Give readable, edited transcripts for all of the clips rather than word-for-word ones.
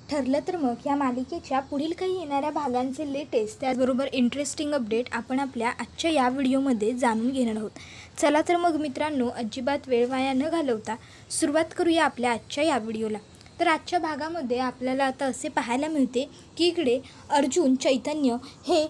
ठरलं तर मग या मालिकेच्या पुढील काही येणाऱ्या भागांचे लेटेस्ट त्याचबरोबर इंटरेस्टिंग अपडेट आपण आपल्या आजच्या या व्हिडिओमध्ये जाणून घेणार आहोत। चला तर मग मित्रांनो, अजिबात वेळ वाया न घालवता सुरुवात करूया आपल्या आजच्या या व्हिडिओला। तर आजच्या भागामध्ये आपल्याला आता असे पाहायला मिळते की इकडे अर्जुन चैतन्य हे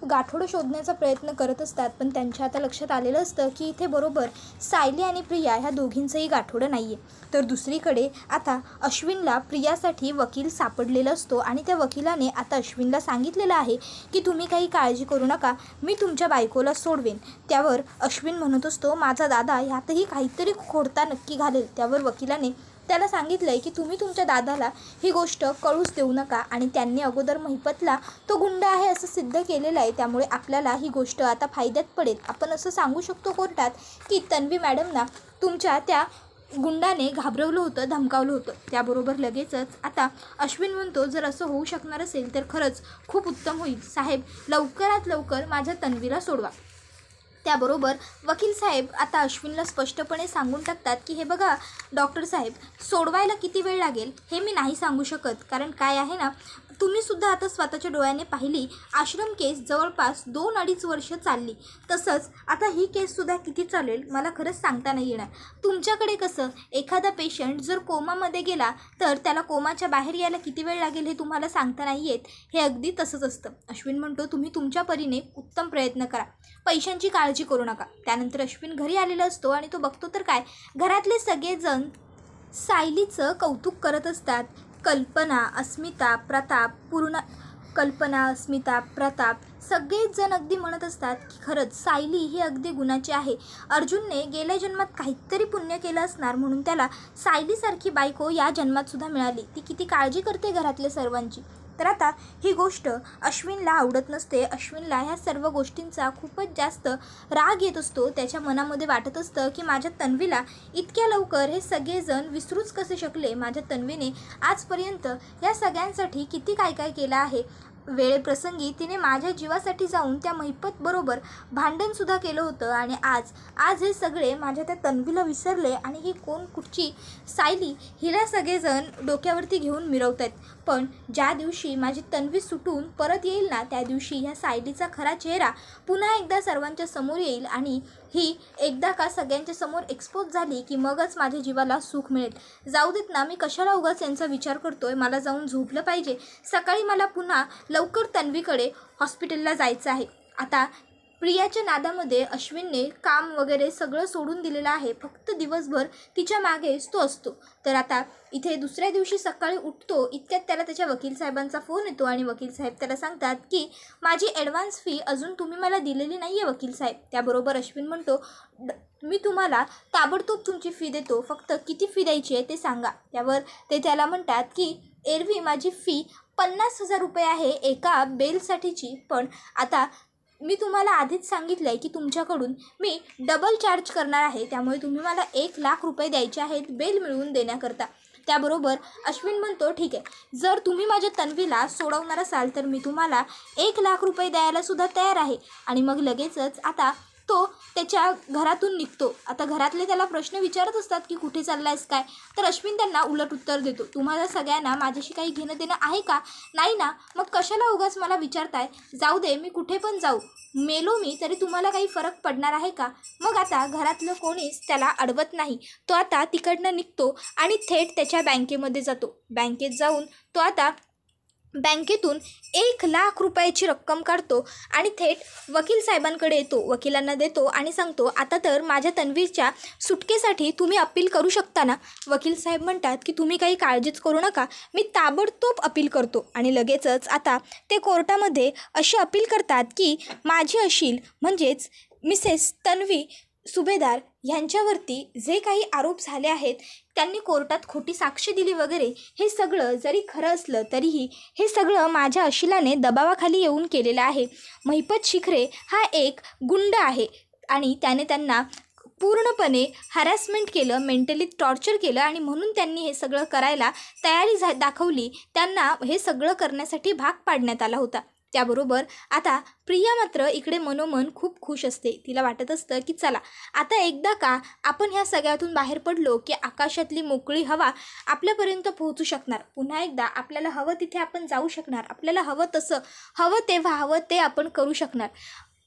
गाठोडं शोधण्याचा प्रयत्न करत असतात, पण त्यांच्या आता लक्षात आलेलं असतं की इथे बरोबर सायली आणि प्रिया ह्या दोघींचंही गाठोडं नाही आहे। तर दुसरीकडे आता अश्विनला प्रियासाठी वकील सापडलेला असतो आणि त्या वकिलाने आता अश्विनला सांगितलेलं आहे की तुम्ही काही काळजी करू नका, मी तुमच्या बायकोला सोडवेन। त्यावर अश्विन म्हणत असतो माझा दादा ह्यातही काहीतरी खोडता नक्की घालेल। त्यावर वकिलाने त्याला सांगितलं आहे की तुम्ही तुमच्या दादाला ही गोष्ट कळूच देऊ नका आणि त्यांनी अगोदर महिपतला तो गुंड आहे असं सिद्ध केलेलं आहे, त्यामुळे आपल्याला ही गोष्ट आता फायद्यात पडेल। आपण असं सांगू शकतो कोर्टात की तन्वी मॅडमना तुमच्या त्या गुंडाने घाबरवलं होतं, धमकावलं होतं। त्याबरोबर लगेचच आता अश्विन म्हणतो जर असं होऊ शकणार असेल तर खरंच खूप उत्तम होईल साहेब, लवकरात लवकर माझ्या तन्वीला सोडवा। त्याबरोबर वकील साहेब आता अश्विनला स्पष्टपणे सांगून टाकतात की हे बघा डॉक्टर साहेब, सोडवायला किती वेळ लागेल हे मी नाही सांगू शकत, कारण काय आहे ना, तुम्हीसुद्धा आता स्वतःच्या डोळ्याने पाहिली आश्रम केस जवळपास 2-2.5 वर्ष चालली, तसंच आता ही केससुद्धा किती चालेल मला खरंच सांगता नाही येणार। तुमच्याकडे कसं एखादा पेशंट जर कोमामध्ये गेला तर त्याला कोमाच्या बाहेर यायला किती वेळ लागेल हे तुम्हाला सांगता नाही येत, हे अगदी तसंच असतं। अश्विन म्हणतो तुम्ही तुमच्या परीने उत्तम प्रयत्न करा, पैशांची काळजी करू नका। त्यानंतर अश्विन घरी आलेला असतो आणि तो बघतो तर काय, घरातले सगळेजण सायलीचं कौतुक करत असतात। कल्पना, अस्मिता, प्रताप सगळेच जण अगदी म्हणत असतात की खरंच सायली ही अगदी गुणाची आहे। अर्जुनने गेल्या जन्मात काहीतरी पुण्य केलं असणार म्हणून त्याला सायलीसारखी बायको या जन्मातसुद्धा मिळाली, ती किती काळजी करते घरातल्या सर्वांची। तर आता ही गोष्ट अश्विनला आवडत नसते। अश्विनला ह्या सर्व गोष्टींचा खूपच जास्त राग येत असतो। त्याच्या मनामध्ये वाटत असतं की माझ्या तन्वीला इतक्या लवकर हे सगळेजण विसरूच कसे शकले, माझ्या तन्वीने आजपर्यंत या सगळ्यांसाठी किती काय काय केलं आहे। वेळेप्रसंगी तिने माझ्या जीवासाठी जाऊन त्या महिपत बरोबर भांडणसुद्धा केलं होतं आणि आज हे सगळे माझ्या त्या तन्वीला विसरले आणि ही कोण कुठची सायली हिला सगळेजण डोक्यावरती घेऊन मिरवत आहेत। पण ज्या दिवशी माझी तन्वी सुटून परत येईल ना, त्या दिवशी ह्या सायलीचा खरा चेहरा पुन्हा एकदा सर्वांच्या समोर येईल आणि ही एकदा का सगळ्यांच्या समोर एक्सपोज झाली की मगच माझ्या जीवाला सुख मिळेल। जाऊ देत ना, मी कशाला उगाच यांचा विचार करतोय, मला जाऊन झोपलं पाहिजे, सकाळी मला पुन्हा लवकर तन्वीकडे हॉस्पिटलला जायचं आहे। आता प्रियाच्या नादामध्ये अश्विनने काम वगैरे सगळं सोडून दिलेलं आहे, फक्त दिवसभर तिच्या मागेच तो असतो। तर आता इथे दुसऱ्या दिवशी सकाळी उठतो इतक्यात त्याला त्याच्या वकील साहेबांचा फोन येतो आणि वकील साहेब त्याला सांगतात की माझी ॲडव्हान्स फी अजून तुम्ही मला दिलेली नाही आहे वकील साहेब। त्याबरोबर अश्विन म्हणतो मी तुम्हाला ताबडतोब तुमची फी देतो, फक्त किती फी द्यायची आहे ते सांगा। त्यावर ते त्याला म्हणतात की एरवी माझी फी 50,000 रुपये आहे एका बेलसाठीची, पण आता मी तुम्हाला आधीच सांगितलं आहे की तुमच्याकडून मी डबल चार्ज करणार आहे, त्यामुळे तुम्ही मला 1,00,000 रुपये द्यायचे आहेत बेल मिळवून देण्याकरता। त्याबरोबर अश्विन म्हणतो ठीक आहे, जर तुम्ही माझ्या तन्वीला सोडवणार असाल तर मी तुम्हाला 1,00,000 रुपये द्यायलासुद्धा तयार आहे। आणि मग लगेचच आता तो त्याच्या घरातून निघतो। आता घरातले त्याला प्रश्न विचारत असतात की कुठे चाललायस काय, तर अश्विन त्यांना उलट उत्तर देतो तुम्हाला सगळ्यांना माझ्याशी काही घेणं देणं आहे का, नाही ना, मग कशाला उगाच मला विचारताय, जाऊ दे मी कुठे पण जाऊ, मेलो मी तरी तुम्हाला काही फरक पडणार आहे का। मग आता घरातलं कोणीच त्याला अडवत नाही, तो आता तिकडनं निघतो आणि थेट त्याच्या बँकेमध्ये जातो। बँकेत जाऊन तो आता बँकेतून 1,00,000 रुपयाची रक्कम काढतो आणि थेट वकील साहेबांकडे येतो, वकिलांना देतो आणि सांगतो आता तर माझ्या तन्वीच्या सुटकेसाठी तुम्ही अपील करू शकता ना। वकील साहेब म्हणतात की तुम्ही काही काळजीच करू नका, मी ताबडतोब अपील करतो। आणि लगेचच आता ते कोर्टामध्ये अशी अपील करतात की माझी अशील म्हणजेच मिसेस तन्वी सुभेदार यांच्यावरती जे काही आरोप झाले आहेत, त्यांनी कोर्टात खोटी साक्ष दिली वगैरे, हे सगळं जरी खरं असलं तरीही हे सगळं माझ्या अशिलाने दबावाखाली येऊन केलेलं आहे। महिपत शिखरे हा एक गुंड आहे आणि त्याने त्यांना पूर्णपणे हॅरॅसमेंट केलं, मेंटली टॉर्चर केलं आणि म्हणून त्यांनी हे सगळं करायला तयारी दाखवली, त्यांना हे सगळं करण्यासाठी भाग पाडण्यात आला होता। त्याबरोबर आता प्रिया मात्र इकडे मनोमन खूप खुश असते. तिला वाटत असतं की चला आता एकदा का आपण ह्या सगळ्यातून बाहेर पडलो की आकाशातली मोकळी हवा आपल्यापर्यंत पोहोचू शकणार. पुन्हा एकदा आपल्याला हवं तिथे आपण जाऊ शकणार. आपल्याला हवं तसं, हवं तेव्हा हवं ते आपण करू शकणार.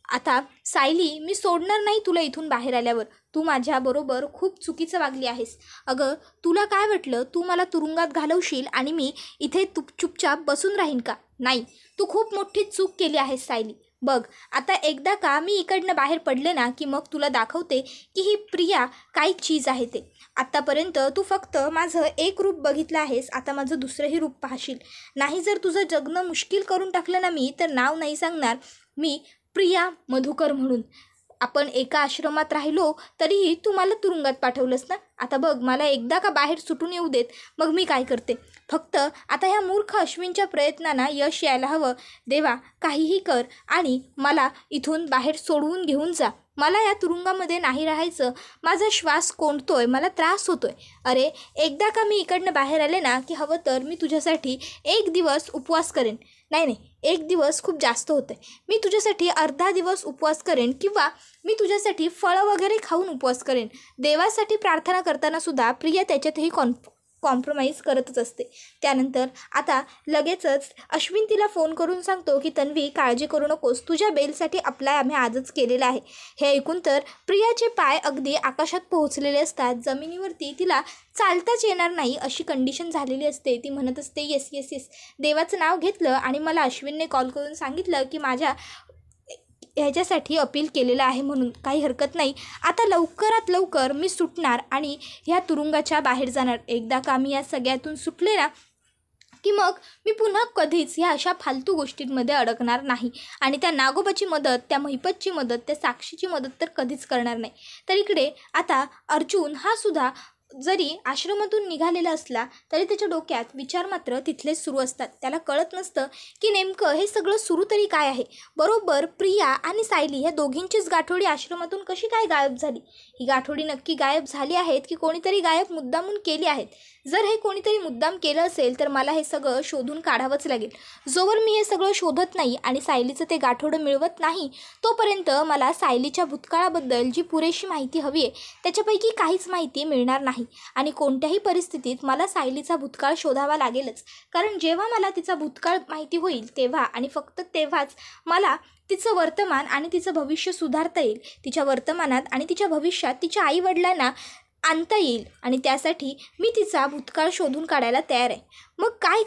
आता सायली, मी सोडणार नाही तुला इथून बाहेर आल्यावर. तू माझ्याबरोबर खूप चुकीचं वागली आहेस. अगं, तुला काय वाटलं तू मला तुरुंगात घालवशील आणि मी इथे चुपचाप बसून राहीन का? नाही, तू खूप मोठी चूक केली आहेस सायली. बघ, आता एकदा का मी इकडनं बाहेर पडले ना की मग तुला दाखवते की ही प्रिया काय चीज आहे ते. आत्तापर्यंत तू फक्त माझं एक रूप बघितलं आहेस, आता माझं दुसरंही रूप पाहशील. नाही जर तुझं जगणं मुश्किल करून टाकलं ना मी, तर नाव नाही सांगणार मी प्रिया मधुकर म्हणून. आपण एका आश्रमात राहिलो तरीही तू मला तुरुंगात पाठवलंस ना. आता बघ, मला एकदा का बाहेर सुटून येऊ देत, मग मी काय करते. फक्त आता ह्या मूर्ख अश्विनच्या प्रयत्नांना यश यायला हवं. देवा, काहीही कर आणि मला इथून बाहेर सोडवून घेऊन जा. मला या तुरुंगामध्ये नाही राहायचं. माझा श्वास कोंडतोय, मला त्रास होतोय. अरे, एकदा का मी इकडनं बाहेर आले ना की हवं तर मी तुझ्यासाठी एक दिवस उपवास करेन. नाही, एक दिवस खूप जास्त होतं आहे. मी तुझ्यासाठी अर्धा दिवस उपवास करेन किंवा मी तुझ्यासाठी फळं वगैरे खाऊन उपवास करेन. देवासाठी प्रार्थना करतानासुद्धा प्रिया त्याच्यातही कॉम्प्रोमाइज करतच असते. त्यानंतर आता लगेचच अश्विन तिला फोन करून सांगतो की तन्वी, काळजी करू नकोस, तुझ्या बेलसाठी अप्लाय आम्ही आजच केलेला आहे. हे ऐकून तर प्रियाचे पाय अगदी आकाशात पोहोचलेले असतात. जमिनीवरती तिला चालताच येणार नाही अशी कंडिशन झालेली असते. ती म्हणत असते येस येस येस, देवाचं नाव घेतलं आणि मला अश्विनने कॉल करून सांगितलं की माझ्या ह्याच्यासाठी अपील केलेलं आहे म्हणून. काही हरकत नाही, आता लवकरात लवकर मी सुटणार आणि ह्या तुरुंगाच्या बाहेर जाणार. एकदा का मी या सगळ्यातून सुटले ना की मग मी पुन्हा कधीच ह्या अशा फालतू गोष्टींमध्ये अडकणार नाही आणि त्या नागोबाची मदत, त्या महिपतची मदत, त्या साक्षीची मदत तर कधीच करणार नाही. तर इकडे आता अर्जुन हा सुद्धा जरी आश्रमातून निघालेला असला तरी त्याच्या डोक्यात विचार मात्र तिथलेच सुरू असतात. त्याला कळत नसतं की नेमकं हे सगळं सुरू तरी काय आहे. बरोबर प्रिया आणि सायली ह्या दोघींचीच गाठोडी आश्रमातून कशी काय गायब झाली. ही गाठोडी नक्की गायब झाली आहेत की कोणीतरी गायब मुद्दामून केली आहेत. जर हे कोणीतरी मुद्दाम केलं असेल तर मला हे सगळं शोधून काढावंच लागेल. जोवर मी हे सगळं शोधत नाही आणि सायलीचं ते गाठोडं मिळवत नाही तोपर्यंत मला सायलीच्या भूतकाळाबद्दल जी पुरेशी माहिती हवी आहे त्याच्यापैकी काहीच माहिती मिळणार नाही. आणि कोणत्याही परिस्थितीत मला सायलीचा भूतकाळ शोधावा लागेलच. कारण जेव्हा मला तिचा भूतकाळ माहिती होईल तेव्हा आणि फक्त तेव्हाच मला तिचं वर्तमान आणि तिचं भविष्य सुधारता येईल. तिच्या वर्तमानात आणि तिच्या भविष्यात तिच्या आईवडिलांना आणता येईल आणि त्यासाठी मी तिचा भूतकाळ शोधून काढायला तयार आहे. मग काय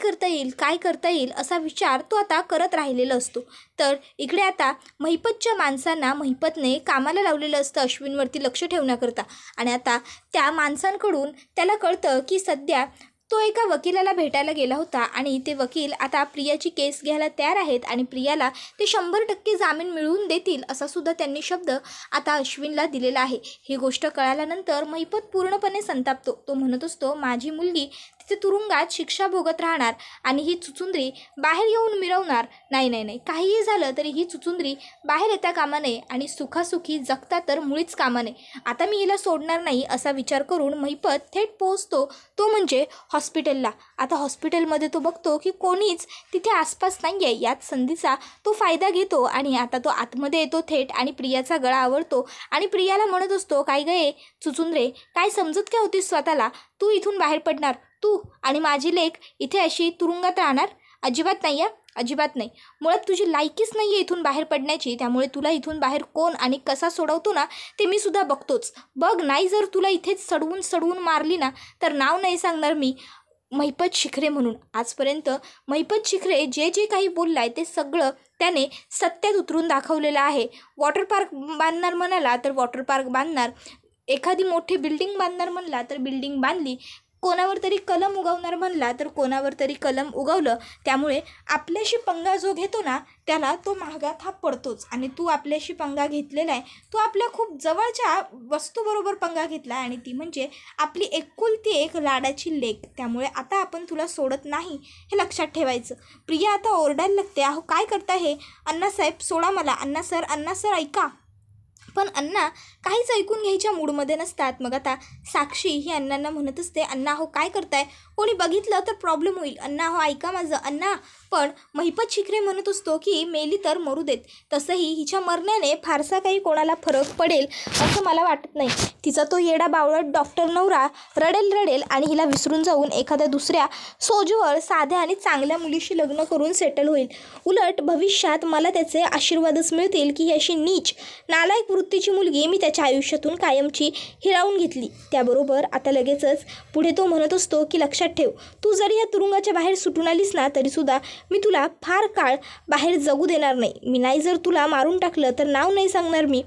करता येईल असा विचार तो आता करत राहिलेला असतो. तर इकडे आता महिपतच्या माणसांना महिपतने कामाला लावलेलं असतं अश्विनवरती लक्ष ठेवण्याकरता. आणि आता त्या माणसांकडून त्याला कळतं की सध्या तो एका वकिलाला भेटायला गेला होता आणि ते वकील आता प्रियाची केस घ्यायला तयार आहेत आणि प्रियाला ते 100% जामीन मिळवून देतील असा सुद्धा त्यांनी शब्द आता अश्विनला दिलेला आहे. ही गोष्ट कळाल्यानंतर महिपत पूर्णपणे संतापतो. तो म्हणत असतो माझी मुलगी तिथे तुरुंगात शिक्षा भोगत राहणार आणि ही चुचुंद्री बाहेर येऊन मिरवणार. नाही, काहीही झालं तरी ही चुचुंद्री बाहेर येता कामा नये आणि सुखासुखी जगता तर मुळीच कामा नये. आता मी हिला सोडणार नाही असा विचार करून महिपत थेट पोहोचतो तो म्हणजे हॉस्पिटलला. आता हॉस्पिटलमध्ये तो बघतो की कोणीच तिथे आसपास नाही आहे. याच संधीचा तो फायदा घेतो आणि आता तो आतमध्ये येतो थेट आणि प्रियाचा गळा आवळतो आणि प्रियाला म्हणत असतो काय गये चुचुंद्रे, काय समजत काय होतीस स्वतःला. तू इथून बाहेर पडणार, तू आणि माझी लेक इथे अशी तुरुंगात राहणार. अजिबात नाही आहे, अजिबात नाही. मुळात तुझी लायकीच नाही आहे इथून बाहेर पडण्याची. त्यामुळे तुला इथून बाहेर कोण आणि कसा सोडवतो ना ते मी सुद्धा बघतोच. बघ, नाही जर तुला इथेच सडवून मारली ना तर नाव नाही सांगणार मी महिपत शिखरे म्हणून. आजपर्यंत महिपत शिखरे जे काही बोललं आहे ते सगळं त्याने सत्यात उतरून दाखवलेलं आहे. वॉटर पार्क बांधणार म्हणाला तर वॉटर पार्क बांधणार, एखादी मोठी बिल्डिंग बांधणार म्हणला तर बिल्डिंग बांधली, कोणावर तरी कलम उगवणार म्हणला तर कोणावर तरी कलम उगवलं. त्यामुळे आपल्याशी पंगा जो घेतो ना त्याला तो महागात हा पडतोच. आणि तू आपल्याशी पंगा घेतलेला आहे, तू आपल्या खूप जवळच्या वस्तूबरोबर पंगा घेतला आणि ती म्हणजे आपली एकुलती एक लाडाची लेक. त्यामुळे आता आपण तुला सोडत नाही हे लक्षात ठेवायचं. प्रिया आता ओरडायला लागते, अहो काय करता हे, अण्णासाहेब सोडा मला, अण्णा सर ऐका. पण अण्णा काहीच ऐकून घ्यायच्या मूडमध्ये नसतात. मग आता साक्षी ही अण्णांना म्हणत असते, अण्णा हो काय करताय, कोणी बघितलं तर प्रॉब्लेम होईल, अण्णा हो ऐका माझं अण्णा. पण महिपत शिखरे म्हणत असतो की मेली तर मरू देत, तसंही हिच्या मरण्याने फारसा काही कोणाला फरक पडेल असं मला वाटत नाही. तिचा तो येडा बावळट डॉक्टर नवरा रडेल आणि हिला विसरून जाऊन एखाद्या दुसऱ्या सोजवळ साध्या आणि चांगल्या मुलीशी लग्न करून सेटल होईल. उलट भविष्यात मला त्याचे आशीर्वादच मिळतील की ही अशी नीच नालायक वृत्तीची मुलगी मी त्याच्या आयुष्यातून कायमची हिरावून घेतली. त्याबरोबर आता लगेचच पुढे तो म्हणत असतो की लक्षात ठेव, तू जरी या तुरुंगाच्या बाहेर सुटून आलीस ना तरीसुद्धा मी तुला फार काळ बाहेर जगू देणार नाही. मी नाही जर तुला मारून टाकलं तर नाव नाही सांगणार मी.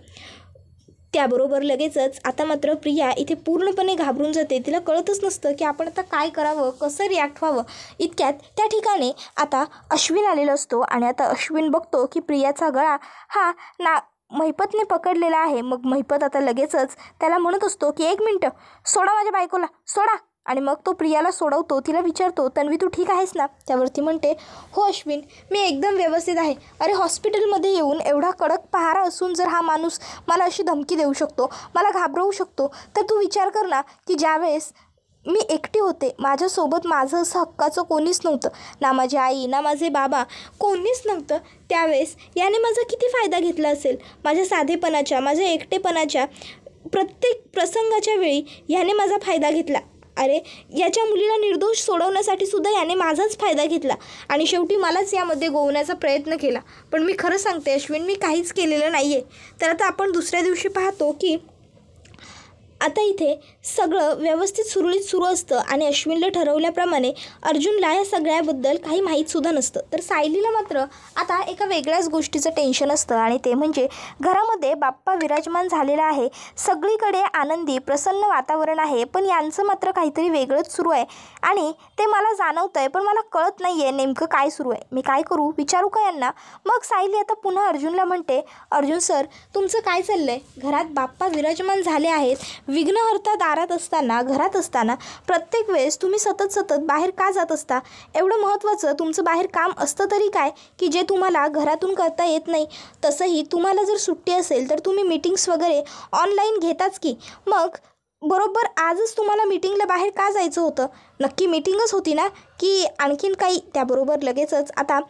त्याबरोबर लगेचच आता मात्र प्रिया इथे पूर्णपणे घाबरून जाते. तिला कळतच नसतं की आपण आता काय करावं, कसं रिॲक्ट व्हावं. इतक्यात त्या ठिकाणी आता अश्विन आलेला असतो आणि आता अश्विन बघतो की प्रियाचा गळा हा महिपतने पकडलेला आहे. मग महिपत आता लगेचच त्याला म्हणत असतो की 1 मिनटं सोडा माझ्या बायकोला सोडा. आणि मग तो प्रियाला सोडवतो. तिला विचारतो, तन्वी तू ठीक आहेस ना? त्यावरती म्हणते, हो अश्विन मी एकदम व्यवस्थित आहे. अरे हॉस्पिटलमध्ये येऊन एवढा कडक पहारा असून जर हा माणूस मला अशी धमकी देऊ शकतो, मला घाबरवू शकतो, तर तू विचार कर ना की ज्यावेळेस मी एकटी होते, माझ्यासोबत माझं असं हक्काचं कोणीच नव्हतं, ना माझी आई ना माझे बाबा, कोणीच नव्हतं, त्यावेळेस याने माझा किती फायदा घेतला असेल. माझ्या साधेपणाच्या, माझ्या एकटेपणाच्या, प्रत्येक प्रसंगाच्या वेळी याने माझा फायदा घेतला. अरे याच्या मुलीला निर्दोष सोडवण्यासाठी सुद्धा याने माझाच फायदा घेतला आणि शेवटी मलाच यामध्ये गोवण्याचा प्रयत्न केला. पण मी खरं सांगते अश्विन, मी काहीच केलेलं नाही आहे. तर आता आपण दुसऱ्या दिवशी पाहतो की आता इथे सगळं व्यवस्थित सुरळीत सुरू असतं आणि अश्विनला ठरवल्याप्रमाणे अर्जुनला या सगळ्याबद्दल काही माहीतसुद्धा नसतं. तर सायलीला मात्र आता एका वेगळ्याच गोष्टीचं टेन्शन असतं आणि ते म्हणजे घरामध्ये बाप्पा विराजमान झालेला आहे. सगळीकडे आनंदी प्रसन्न वातावरण आहे, पण यांचं मात्र काहीतरी वेगळंच सुरू आहे आणि ते मला जाणवतं आहे, पण मला कळत नाही आहे नेमकं काय सुरू आहे. मी काय करू, विचारू का यांना? मग सायली आता पुन्हा अर्जुनला म्हणते, अर्जुन सर तुमचं काय चाललं आहे? घरात बाप्पा विराजमान झाले आहेत, विघ्नहर्ता दारात असताना, घरात असताना प्रत्येक वेळेस तुम्ही सतत बाहेर का जात असता? एवढं महत्त्वाचं तुमचं बाहेर काम असतं तरी काय की जे तुम्हाला घरातून करता येत नाही? तसंही तुम्हाला जर सुट्टी असेल तर तुम्ही मीटिंग्स वगैरे ऑनलाईन घेताच की. मग बरोबर आजच तुम्हाला मीटिंगला बाहेर का जायचं होतं? नक्की मीटिंगच होती ना की आणखीन काही? त्याबरोबर लगेचच आता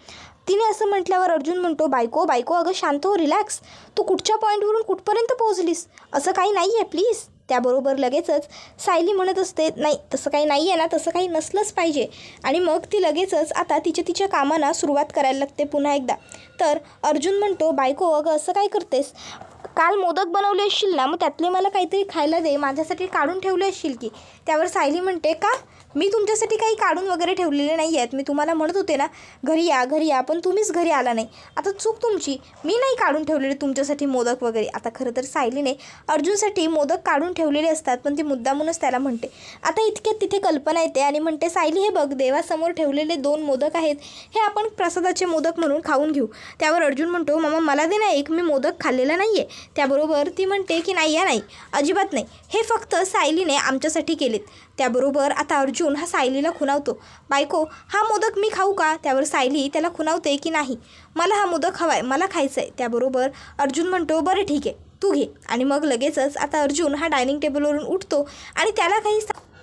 तिने असं म्हटल्यावर अर्जुन म्हणतो, बायको अगं शांत हो, रिलॅक्स. तू कुठच्या पॉईंटवरून कुठपर्यंत पोहोचलीस? असं काही नाही आहे प्लीज. त्याबरोबर लगेचच सायली म्हणत असते, नाही तसं काही नाही आहे ना, तसं काही नसलंच पाहिजे. आणि मग ती लगेचच आता तिच्या कामांना सुरुवात करायला लागते पुन्हा एकदा. तर अर्जुन म्हणतो, बायको अगं असं काय करतेस? काल मोदक बनवले असशील ना, मग त्यातले मला काहीतरी खायला दे, माझ्यासाठी काढून ठेवले असशील की. त्यावर सायली म्हणते, का? मी तुमच्यासाठी काही काढून वगैरे ठेवलेले नाही आहेत. मी तुम्हाला म्हणत होते ना घरी या, पण तुम्हीच घरी आला नाही. आता चूक तुमची, मी नाही काढून ठेवलेले तुमच्यासाठी मोदक वगैरे. आता खरं तर सायलीने अर्जुनसाठी मोदक काढून ठेवलेले असतात, पण ती मुद्दामूनच त्याला म्हणते. आता इतक्यात तिथे कल्पना येते आणि म्हणते, सायली हे बघ, देवासमोर ठेवलेले 2 मोदक आहेत, हे आपण प्रसादाचे मोदक म्हणून खाऊन घेऊ. त्यावर अर्जुन म्हणतो, मामा मला दे ना एक, मी मोदक खाल्लेला नाही आहे. त्याबरोबर ती म्हणते की नाही अजिबात नाही, हे फक्त सायलीने आमच्यासाठी केलेत. त्याबरोबर आता अर्जुन हा सायलीला खुणावतो, बायको हा मोदक मी खाऊ का? त्यावर सायली त्याला खुणावते की नाही, मला हा मोदक हवा आहे, मला खायचं आहे. त्याबरोबर अर्जुन म्हणतो, बरं ठीक आहे तू घे. आणि मग लगेचच आता अर्जुन हा डायनिंग टेबलवरून उठतो आणि त्याला काही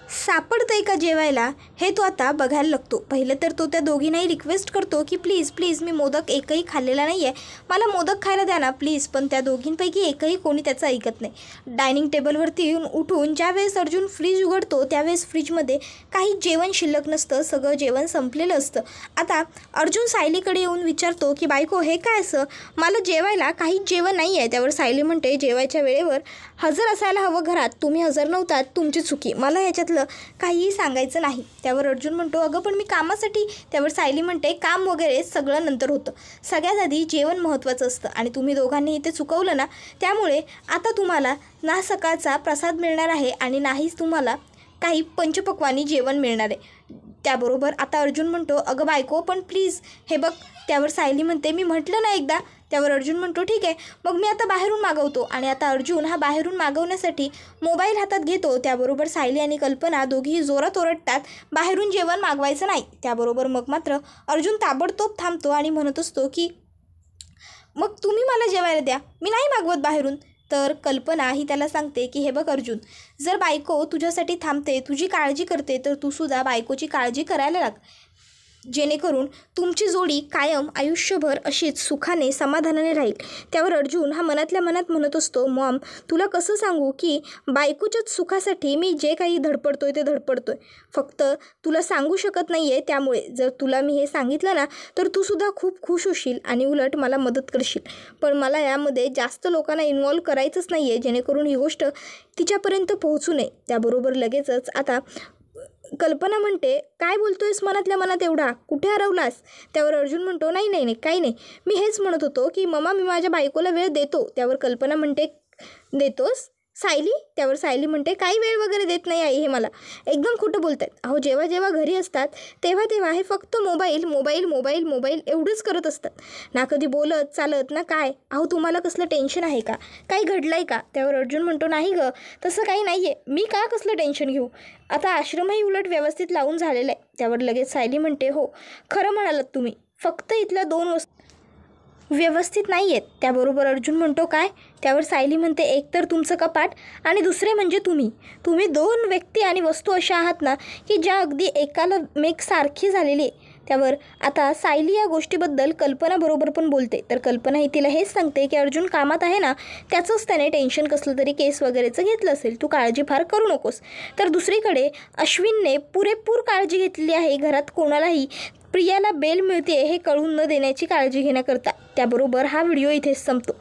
सापडतंय का जेवायला हे तो आता बघायला लागतो. पहिलं तर तो त्या दोघींनाही रिक्वेस्ट करतो की प्लीज मी मोदक एकही खाल्लेला नाही आहे, मला मोदक खायला द्या ना प्लीज. पण त्या दोघींपैकी एकही कोणी त्याचं ऐकत नाही. डायनिंग टेबलवरती येऊन उठून ज्यावेळेस अर्जुन फ्रीज उघडतो त्यावेळेस फ्रीजमध्ये काही जेवण शिल्लक नसतं, सगळं जेवण संपलेलं असतं. आता अर्जुन सायलीकडे येऊन विचारतो की बायको हे काय असं, मला जेवायला काहीच जेवण नाही आहे. त्यावर सायली म्हणते, जेवायच्या वेळेवर हजर असायला हवं घरात, तुम्ही हजर नव्हतात, तुमची चुकी, मला ह्याच्यातलं काहीही सांगायचं नाही. त्यावर अर्जुन म्हणतो, अगं पण मी कामासाठी. त्यावर सायली म्हणते, काम वगैरे सगळं नंतर होतं, सगळ्यात आधी जेवण महत्त्वाचं असतं आणि तुम्ही दोघांनी इथे चुकवलं ना, त्यामुळे आता तुम्हाला ना सकाळचा प्रसाद मिळणार आहे आणि नाहीच तुम्हाला काही पंचपक्वानी जेवण मिळणार आहे. त्याबरोबर आता अर्जुन म्हणतो, अगं बायको पण प्लीज हे बघ. त्यावर सायली म्हणते, मी म्हटलं ना एकदा. त्यावर अर्जुन म्हणतो, ठीक आहे मग मी आता बाहेरून मागवतो. आणि आता अर्जुन हा बाहेरून मागवण्यासाठी मोबाईल हातात घेतो. त्याबरोबर सायली आणि कल्पना दोघीही जोरात ओरडतात, बाहेरून जेवण मागवायचं नाही. त्याबरोबर मग मात्र अर्जुन ताबडतोब थांबतो आणि म्हणत असतो की मग तुम्ही मला जेवायला द्या, मी नाही मागवत बाहेरून. तर कल्पना ही त्याला सांगते की हे बघ अर्जुन, जर बायको तुझ्यासाठी थांबते, तुझी काळजी करते, तर तू सुद्धा बायकोची काळजी करायला लाग, जेणेकरून तुमची जोडी कायम आयुष्यभर अशीच सुखाने समाधानाने राहील. त्यावर अर्जुन हा मनातल्या मनात म्हणत असतो, मॉम तुला कसं सांगू की बायकोच्याच सुखासाठी मी जे काही धडपडतोय ते धडपडतोय, फक्त तुला सांगू शकत नाही आहे. त्यामुळे जर तुला मी हे सांगितलं ना तर तू सुद्धा खूप खुश होशील आणि उलट मला मदत करशील. पण मला यामध्ये जास्त लोकांना इन्व्हॉल्व करायचंच नाही आहे, जेणेकरून ही गोष्ट तिच्यापर्यंत पोहोचू नये. त्याबरोबर लगेचच आता कल्पना म्हणते, काय बोलतोयस मनातल्या मनात एवढा, कुठे हरवलास? त्यावर अर्जुन म्हणतो, नाही नाही नाही काही नाही, मी हेच म्हणत होतो की मम्मा मी माझ्या बायकोला वेळ देतो. त्यावर कल्पना म्हणते, देतोस सायली? त्यावर सायली म्हणते, काही वेळ वगैरे देत नाही आई, हे मला एकदम खोटं बोलत आहेत. अहो जेव्हा जेव्हा घरी असतात तेव्हा हे फक्त मोबाईल मोबाईल मोबाईल मोबाईल एवढंच करत असतात, ना कधी बोलत चालत ना काय. अहो तुम्हाला कसलं टेन्शन आहे का, काही घडलं आहे का? त्यावर अर्जुन म्हणतो, नाही गं तसं काही नाही आहे, मी का कसलं टेन्शन घेऊ, आता आश्रमही उलट व्यवस्थित लावून झालेला आहे. त्यावर लगेच सायली म्हणते, हो खरं म्हणालात तुम्ही, फक्त इथल्या 2 वस्तू व्यवस्थित नाही आहेत. त्याबरोबर अर्जुन म्हणतो, काय? त्यावर सायली म्हणते, एक तर तुमचं कपाट आणि दुसरे म्हणजे तुम्ही 2 व्यक्ती आणि वस्तू अशा आहात ना की ज्या अगदी एकाला मेक सारखी झालेली आहे. त्यावर आता सायली या गोष्टीबद्दल कल्पनाबरोबर पण बोलते, तर कल्पना ही तिला हेच सांगते की अर्जुन कामात आहे ना, त्याचंच त्याने टेन्शन कसलं तरी केस वगैरेचं घेतलं असेल, तू काळजी फार करू नकोस. तर दुसरीकडे अश्विनने पुरेपूर काळजी घेतलेली आहे घरात कोणालाही प्रियाला बेल मिळते हे कळून न देण्याची काळजी घेण्याकरता. त्याबरोबर हा व्हिडिओ इथेच संपतो.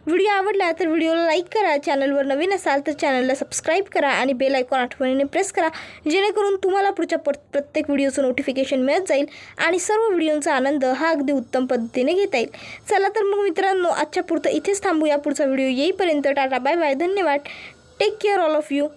व्हिडिओ आवडला तर व्हिडिओला लाईक करा, चॅनलवर नवीन असाल तर चॅनलला सबस्क्राईब करा आणि बेल आयकॉन आठवणीने प्रेस करा, जेणेकरून तुम्हाला पुढच्या प्रत्येक व्हिडिओचं नोटिफिकेशन मिळत जाईल आणि सर्व व्हिडिओचा आनंद हा अगदी उत्तम पद्धतीने घेता येईल. चला तर मग मित्रांनो, आजच्या पुरतं इथेच थांबूया. पुढचा व्हिडिओ येईपर्यंत टाटा बाय बाय, धन्यवाद, take care all of you.